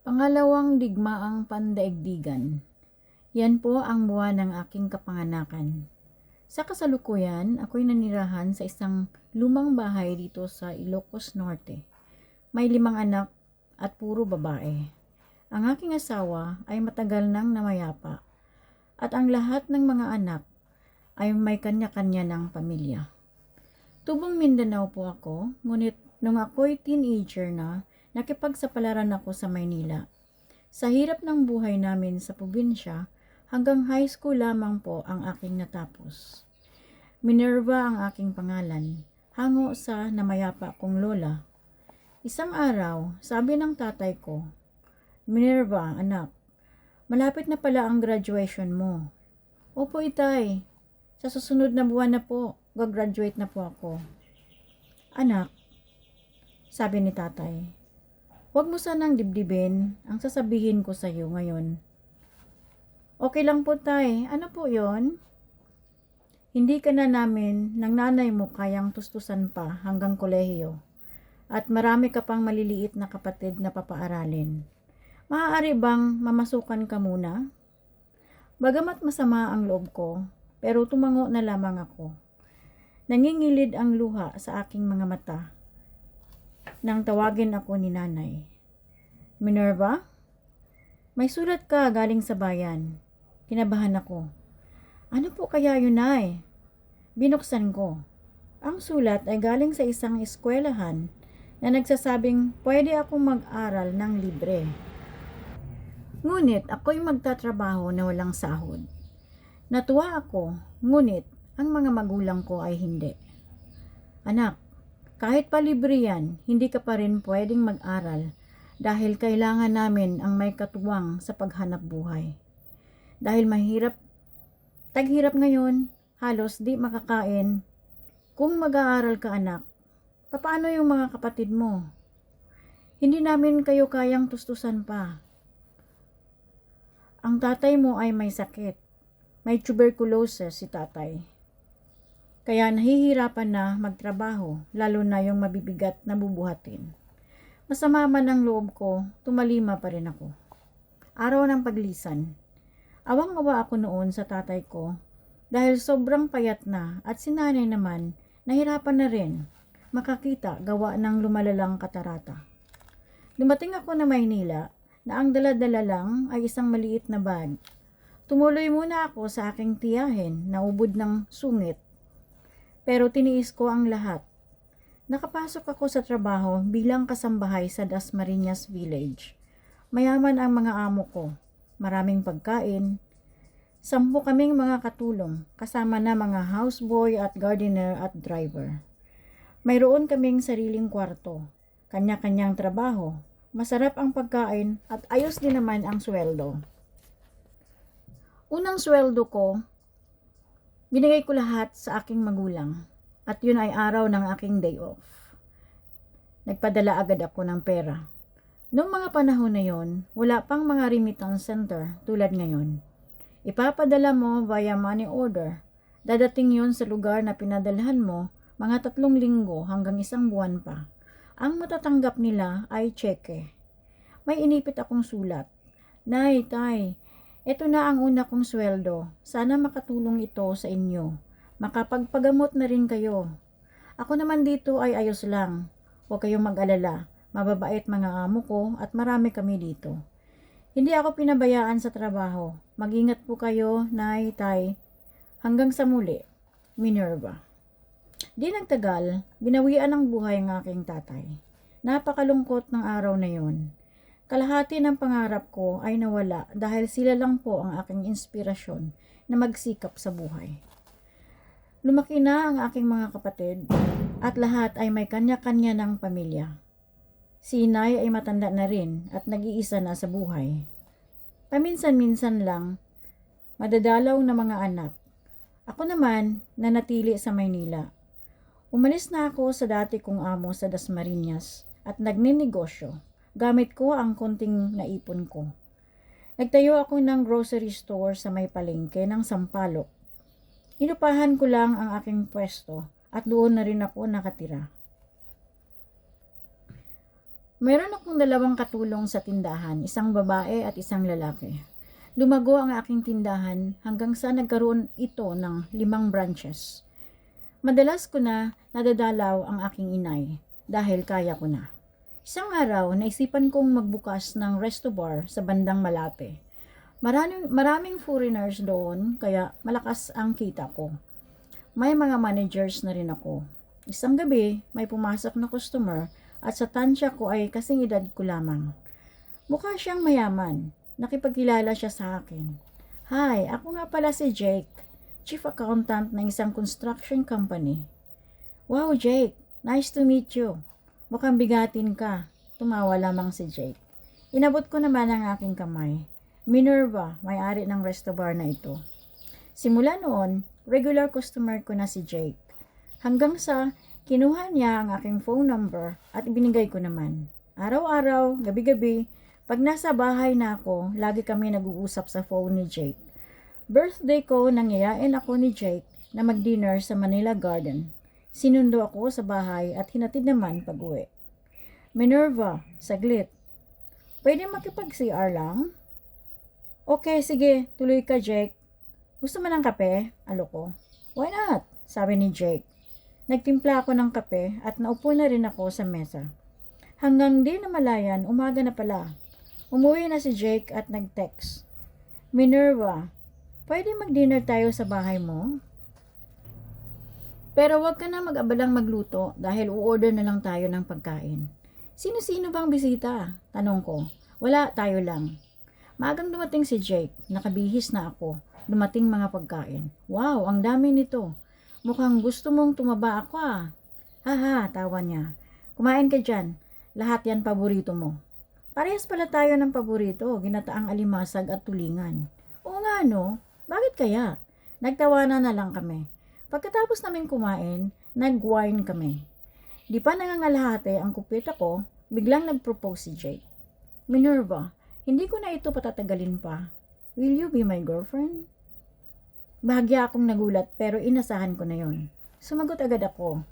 Pangalawang digmaang pandaigdigan. Yan po ang buwan ng aking kapanganakan. Sa kasalukuyan, ako'y nanirahan sa isang lumang bahay dito sa Ilocos Norte. May 5 anak at puro babae. Ang aking asawa ay matagal nang namayapa at ang lahat ng mga anak ay may kanya-kanya ng pamilya. Tubong Mindanao po ako, ngunit nung ako'y teenager na, nakipagsapalaran ako sa Maynila. Sa hirap ng buhay namin sa probinsya, hanggang high school lamang po ang aking natapos. Minerva ang aking pangalan, hango sa namayapa kong lola. Isang araw, sabi ng tatay ko, "Minerva, anak, malapit na pala ang graduation mo." "Opo, itay. Sa susunod na buwan na po, gagraduate na po ako." "Anak," sabi ni tatay, "huwag mo sanang dibdibin ang sasabihin ko sa iyo ngayon." "Okay lang po, tay. Ano po yon?" "Hindi ka na namin ng nanay mo kayang tustusan pa hanggang kolehiyo. At marami ka pang maliliit na kapatid na papaaralin. Maaari bang mamasukan ka muna?" Bagamat masama ang loob ko, pero tumango na lamang ako. Nangingilid ang luha sa aking mga mata nang tawagin ako ni nanay. "Minerva, may sulat ka galing sa bayan." Kinabahan ako. "Ano po kaya yun, nay?" Binuksan ko. Ang sulat ay galing sa isang eskwelahan na nagsasabing pwede akong mag-aral ng libre. Ngunit ako'y magtatrabaho na walang sahod. Natuwa ako, ngunit ang mga magulang ko ay hindi. "Anak, kahit pa libre yan, hindi ka pa rin pwedeng mag-aral dahil kailangan namin ang may katuwang sa paghanap buhay. Dahil taghirap ngayon, halos di makakain. Kung mag-aaral ka, anak, paano yung mga kapatid mo? Hindi namin kayo kayang tustusan pa. Ang tatay mo ay may sakit. May tuberculosis si tatay. Kaya nahihirapan na magtrabaho, lalo na yung mabibigat na bubuhatin. Masama man ang loob ko, tumalima pa rin ako." Araw ng paglisan. Awang-awa ako noon sa tatay ko dahil sobrang payat na at si nanay naman nahirapan na rin makakita gawa ng lumalalang katarata. Dumating ako na Maynila na ang dala-dala lang ay isang maliit na bag. Tumuloy muna ako sa aking tiyahin na ubod ng sungit. Pero tiniis ko ang lahat. Nakapasok ako sa trabaho bilang kasambahay sa Dasmariñas Village. Mayaman ang mga amo ko. Maraming pagkain. 10 kaming mga katulong, kasama na mga houseboy at gardener at driver. Mayroon kaming sariling kwarto, kanya-kanyang trabaho, masarap ang pagkain at ayos din naman ang sweldo. Unang sweldo ko, binigay ko lahat sa aking magulang at yun ay araw ng aking day off. Nagpadala agad ako ng pera. Noong mga panahon na yon, wala pang mga remittance center tulad ngayon. Ipapadala mo via money order. Dadating yon sa lugar na pinadalhan mo mga 3 linggo hanggang 1 buwan pa. Ang matatanggap nila ay tseke. May inipit akong sulat. "Nay, tay, ito na ang una kong sweldo. Sana makatulong ito sa inyo. Makapagpagamot na rin kayo. Ako naman dito ay ayos lang. Huwag kayong mag-alala. Mababait mga amo ko at marami kami dito. Hindi ako pinabayaan sa trabaho. Mag-ingat po kayo, nay, tay. Hanggang sa muli, Minerva." Di nagtagal, binawian ng buhay ang aking tatay. Napakalungkot ng araw na yon. Kalahati ng pangarap ko ay nawala dahil sila lang po ang aking inspirasyon na magsikap sa buhay. Lumaki na ang aking mga kapatid at lahat ay may kanya-kanya ng pamilya. Si inay ay matanda na rin at nag-iisa na sa buhay. Paminsan-minsan lang, madadalaw na mga anak. Ako naman, nanatili sa Maynila. Umalis na ako sa dati kong amo sa Dasmariñas at nagninegosyo. Gamit ko ang konting naipon ko. Nagtayo ako ng grocery store sa may palengke ng Sampaloc. Inupahan ko lang ang aking pwesto at doon na rin ako nakatira. Meron akong dalawang katulong sa tindahan, isang babae at isang lalaki. Lumago ang aking tindahan hanggang sa nagkaroon ito ng 5 branches. Madalas ko na nadadalaw ang aking inay dahil kaya ko na. Isang araw, naisipan kong magbukas ng resto bar sa bandang Malate. Maraming foreigners doon kaya malakas ang kita ko. May mga managers na rin ako. Isang gabi, may pumasok na customer at sa tansya ko ay kasing edad ko lamang. Mukha siyang mayaman. Nakipagkilala siya sa akin. Hi, ako nga pala si Jake, Chief Accountant ng isang construction company. Wow, Jake, nice to meet you. Mukhang bigatin ka. Tumawa lamang si Jake. Inabot ko naman ang aking kamay. Minerva, may-ari ng resto bar na ito. Simula noon, regular customer ko na si Jake. Hanggang sa kinuha niya ang aking phone number at ibinigay ko naman. Araw-araw, gabi-gabi, pag nasa bahay na ako, lagi kami nag-uusap sa phone ni Jake. Birthday ko, nangyayain ako ni Jake na mag-dinner sa Manila Garden. Sinundo ako sa bahay at hinatid naman pag-uwi. Minerva, saglit. Pwede makipag-CR lang? Okay, sige, tuloy ka, Jake. Gusto mo ng kape? Alo ko. Why not? Sabi ni Jake. Nagtimpla ako ng kape at naupo na rin ako sa mesa. Hanggang di na malayan, umaga na pala. Umuwi na si Jake at nag-text. Minerva, pwede mag-dinner tayo sa bahay mo? Pero wag ka na mag-abalang magluto dahil u-order na lang tayo ng pagkain. Sino-sino bang bisita? Tanong ko. Wala, tayo lang. Maagang dumating si Jake. Nakabihis na ako. Dumating mga pagkain. Wow, ang dami nito. Mukhang gusto mong tumaba ako ah. Haha, tawa niya. Kumain ka dyan. Lahat yan paborito mo. Parehas pala tayo ng paborito. Ginataang alimasag at tulingan. Oo nga no. Bakit kaya? Nagtawanan na lang kami. Pagkatapos namin kumain, nag-wine kami. Di pa nangangalahati ang kupita ko, biglang nag-propose si Jake. Minerva, hindi ko na ito patatagalin pa. Will you be my girlfriend? Bahagya akong nagulat pero inasahan ko na yon. Sumagot agad ako.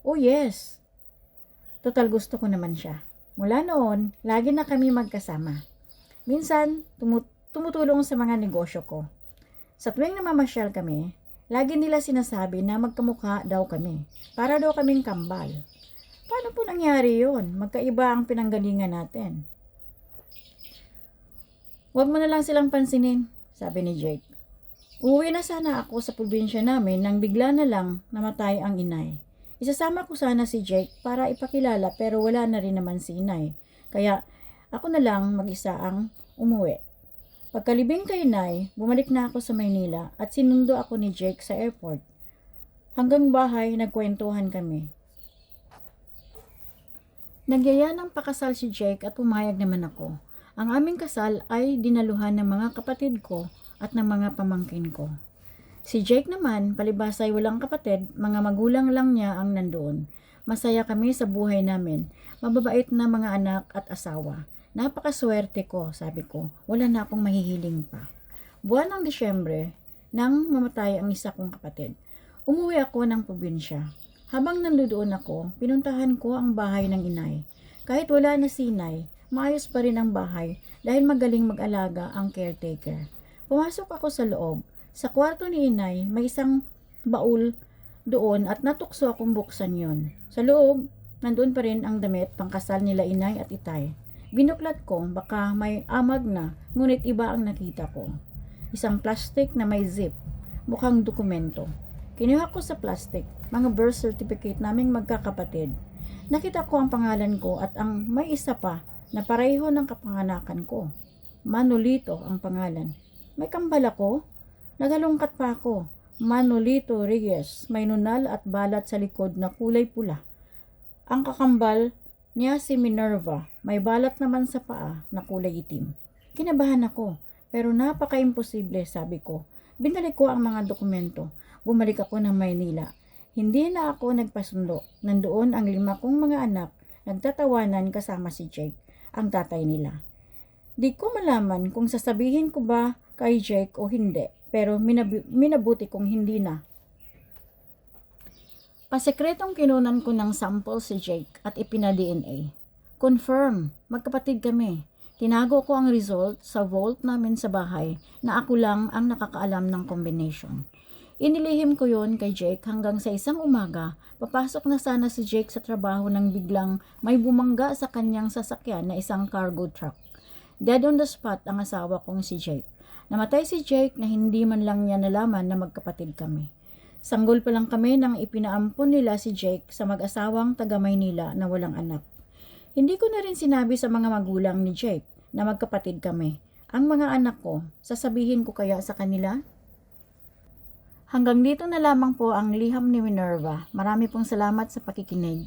Oh yes. Total gusto ko naman siya. Mula noon, lagi na kami magkasama. Minsan, tumutulong sa mga negosyo ko. Sa tuwing namamasyal kami, lagi nila sinasabi na magkamukha daw kami. Para daw kaming kambal. Paano po nangyari yun? Magkaiba ang pinanggalingan natin. Huwag mo na lang silang pansinin, sabi ni Jake. Uwi na sana ako sa probinsya namin nang bigla na lang namatay ang inay. Isasama ko sana si Jake para ipakilala pero wala na rin naman si inay. Kaya ako na lang mag-isa ang umuwi. Pagkalibing kay inay, bumalik na ako sa Maynila at sinundo ako ni Jake sa airport. Hanggang bahay, nagkwentuhan kami. Nagyaya ng pakasal si Jake at pumayag naman ako. Ang aming kasal ay dinaluhan ng mga kapatid ko at ng mga pamangkin ko. Si Jake naman, palibas ay walang kapatid, mga magulang lang niya ang nandoon. Masaya kami sa buhay namin, mababait na mga anak at asawa. Napakaswerte ko, sabi ko, wala na akong mahihiling pa. Buwan ng Disyembre, nang mamatay ang isa kong kapatid, umuwi ako ng probinsya. Habang nandoon ako, pinuntahan ko ang bahay ng inay. Kahit wala na si inay, maayos pa rin ang bahay dahil magaling mag-alaga ang caretaker. Pumasok ako sa loob. Sa kwarto ni inay, may isang baul doon at natukso akong buksan yon. Sa loob, nandoon pa rin ang damit pangkasal nila inay at itay. Binuklat ko, baka may amag na, ngunit iba ang nakita ko. Isang plastic na may zip, mukhang dokumento. Kinuha ko sa plastic, mga birth certificate naming magkakapatid. Nakita ko ang pangalan ko at ang may isa pa na pareho ng kapanganakan ko. Manolito ang pangalan. May kambal ako? Nagalungkat pa ako. Manolito Reyes, may nunal at balat sa likod na kulay pula. Ang kakambal niya si Minerva, may balat naman sa paa na kulay itim. Kinabahan ako, pero napaka-imposible, sabi ko. Binalik ko ang mga dokumento. Bumalik ako ng Maynila. Hindi na ako nagpasundo. Nandoon ang 5 kong mga anak, nagtatawanan kasama si Jake, ang tatay nila. Di ko malaman kung sasabihin ko ba kay Jake o hindi, pero minabuti kong hindi na. Pasekretong kinunan ko ng sample si Jake at ipina-DNA. Confirm, magkapatid kami. Tinago ko ang result sa vault namin sa bahay na ako lang ang nakakaalam ng combination. Inilihim ko yon kay Jake hanggang sa isang umaga, papasok na sana si Jake sa trabaho nang biglang may bumangga sa kanyang sasakyan na isang cargo truck. Dead on the spot ang asawa kong si Jake. Namatay si Jake na hindi man lang niya nalaman na magkapatid kami. Sanggol pa lang kami nang ipinaampon nila si Jake sa mag-asawang taga Maynila na walang anak. Hindi ko na rin sinabi sa mga magulang ni Jake na magkapatid kami. Ang mga anak ko, sasabihin ko kaya sa kanila? Hanggang dito na lamang po ang liham ni Minerva. Marami pong salamat sa pakikinig.